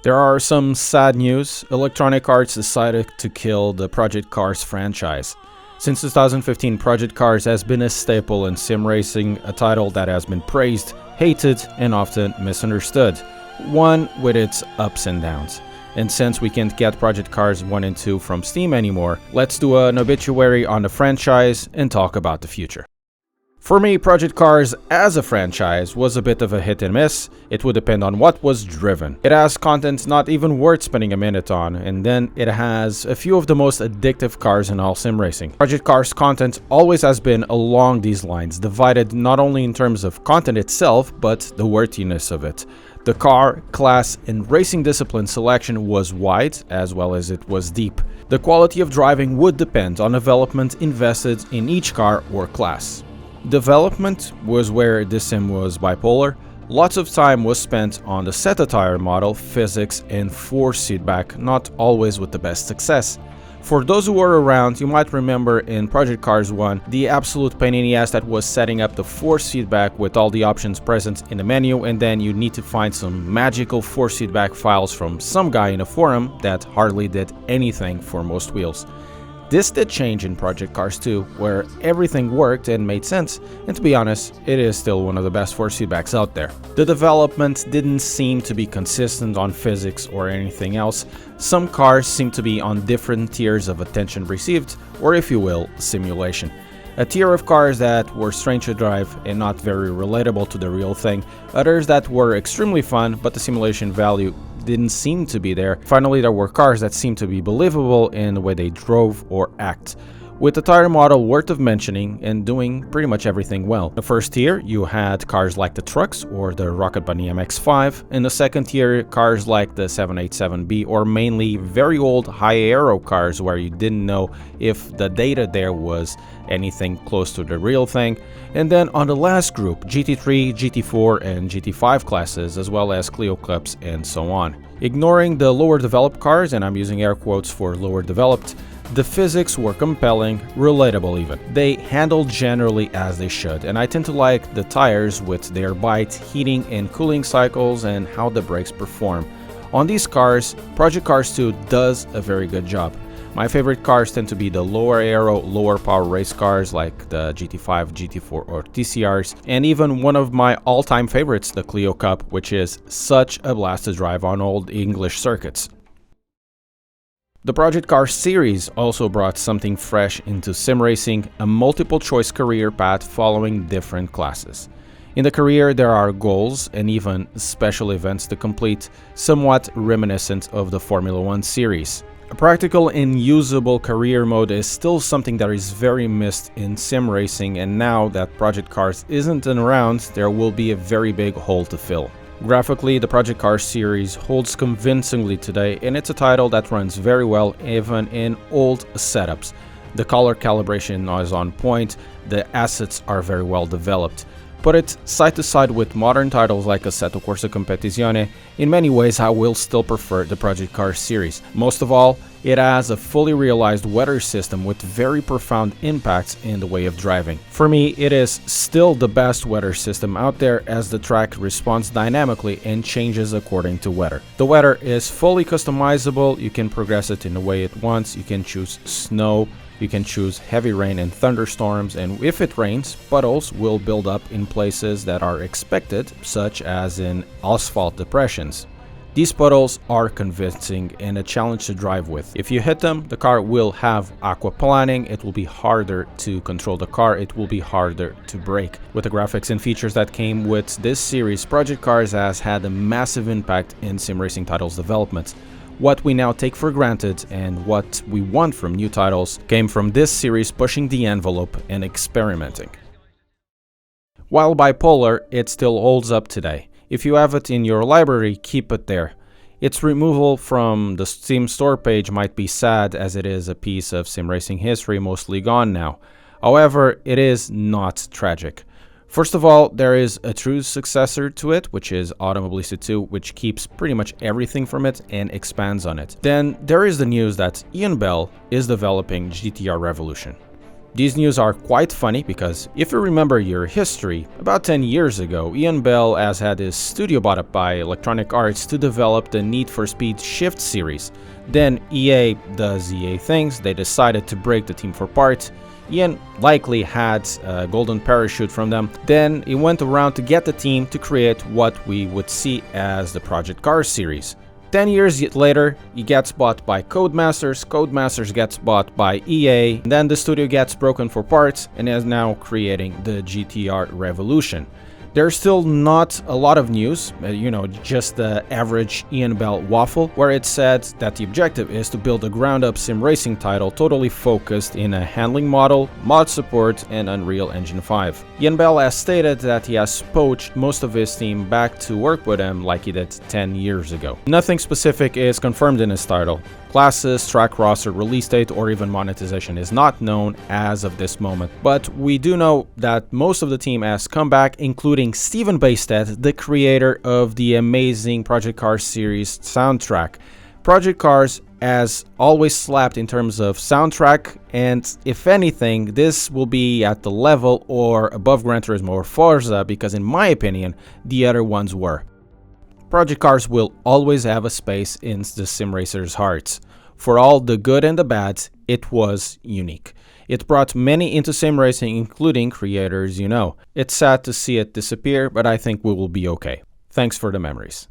There are some sad news. Electronic Arts decided to kill the Project Cars franchise. Since 2015, Project Cars has been a staple in sim racing, a title that has been praised, hated, and often misunderstood. One with its ups and downs. And since we can't get Project Cars 1 and 2 from Steam anymore, let's do an obituary on the franchise and talk about the future. For me, Project Cars as a franchise was a bit of a hit and miss. It would depend on what was driven. It has content not even worth spending a minute on, and then it has a few of the most addictive cars in all sim racing. Project Cars content always has been along these lines, divided not only in terms of content itself, but the worthiness of it. The car, class, and racing discipline selection was wide, as well as it was deep. The quality of driving would depend on development invested in each car or class. Development was where this sim was bipolar. Lots of time was spent on the set attire model, physics, and force feedback, not always with the best success. For those who were around, you might remember in Project Cars 1, the absolute pain in the ass that was setting up the force feedback with all the options present in the menu, and then you need to find some magical force feedback files from some guy in a forum that hardly did anything for most wheels. This did change in Project Cars 2, where everything worked and made sense, and to be honest, it is still one of the best force feedbacks out there. The development didn't seem to be consistent on physics or anything else. Some cars seem to be on different tiers of attention received, or if you will, simulation. A tier of cars that were strange to drive and not very relatable to the real thing, others that were extremely fun, but the simulation value didn't seem to be there. Finally, there were cars that seemed to be believable in the way they drove or act, with the tire model worth of mentioning and doing pretty much everything well. The first tier, you had cars like the trucks or the Rocket Bunny MX-5. In the second tier, cars like the 787B, or mainly very old high aero cars where you didn't know if the data there was anything close to the real thing. And then on the last group, GT3, GT4, and GT5 classes, as well as Clio Cups and so on. Ignoring the lower developed cars, and I'm using air quotes for lower developed, the physics were compelling, relatable even. They handled generally as they should, and I tend to like the tires with their bite, heating and cooling cycles, and how the brakes perform. On these cars, Project Cars 2 does a very good job. My favorite cars tend to be the lower aero, lower power race cars like the GT5, GT4 or TCRs, and even one of my all-time favorites, the Clio Cup, which is such a blast to drive on old English circuits. The Project Cars series also brought something fresh into sim racing, a multiple choice career path following different classes. In the career, there are goals and even special events to complete, somewhat reminiscent of the Formula 1 series. A practical and usable career mode is still something that is very missed in sim racing, and now that Project Cars isn't around, there will be a very big hole to fill. Graphically, the Project Cars series holds convincingly today, and it's a title that runs very well even in old setups. The color calibration is on point, the assets are very well developed. Put it side to side with modern titles like Assetto Corsa Competizione, in many ways I will still prefer the Project Cars series. Most of all, it has a fully realized weather system with very profound impacts in the way of driving. For me, it is still the best weather system out there, as the track responds dynamically and changes according to weather. The weather is fully customizable, you can progress it in the way it wants, you can choose snow, you can choose heavy rain and thunderstorms, and if it rains, puddles will build up in places that are expected, such as in asphalt depressions. These puddles are convincing and a challenge to drive with. If you hit them, the car will have aquaplaning, it will be harder to control the car, it will be harder to brake. With the graphics and features that came with this series, Project Cars has had a massive impact in sim racing titles development. What we now take for granted and what we want from new titles came from this series pushing the envelope and experimenting. While bipolar, it still holds up today. If you have it in your library, keep it there. Its removal from the Steam store page might be sad, as it is a piece of sim racing history mostly gone now. However, it is not tragic. First of all, there is a true successor to it, which is Automobilista 2, which keeps pretty much everything from it and expands on it. Then there is the news that Ian Bell is developing GTR Revolution. These news are quite funny because if you remember your history, about 10 years ago, Ian Bell has had his studio bought up by Electronic Arts to develop the Need for Speed Shift series. Then EA does EA things, they decided to break the team for parts. Ian likely had a golden parachute from them. Then he went around to get the team to create what we would see as the Project Cars series. 10 years later, he gets bought by Codemasters, Codemasters gets bought by EA, and then the studio gets broken for parts and is now creating the GTR Revolution. There's still not a lot of news, just the average Ian Bell waffle, where it said that the objective is to build a ground-up sim racing title totally focused in a handling model, mod support, and Unreal Engine 5. Ian Bell has stated that he has poached most of his team back to work with him like he did 10 years ago. Nothing specific is confirmed in his title. Classes, track roster, release date, or even monetization is not known as of this moment, but we do know that most of the team has come back, including Stephen Baysted, the creator of the amazing Project Cars series soundtrack. Project Cars has always slapped in terms of soundtrack, and if anything, this will be at the level or above Gran Turismo or Forza, because in my opinion, the other ones were. Project Cars will always have a space in the sim racers' hearts. For all the good and the bad, it was unique. It brought many into sim racing, including creators you know. It's sad to see it disappear, but I think we will be okay. Thanks for the memories.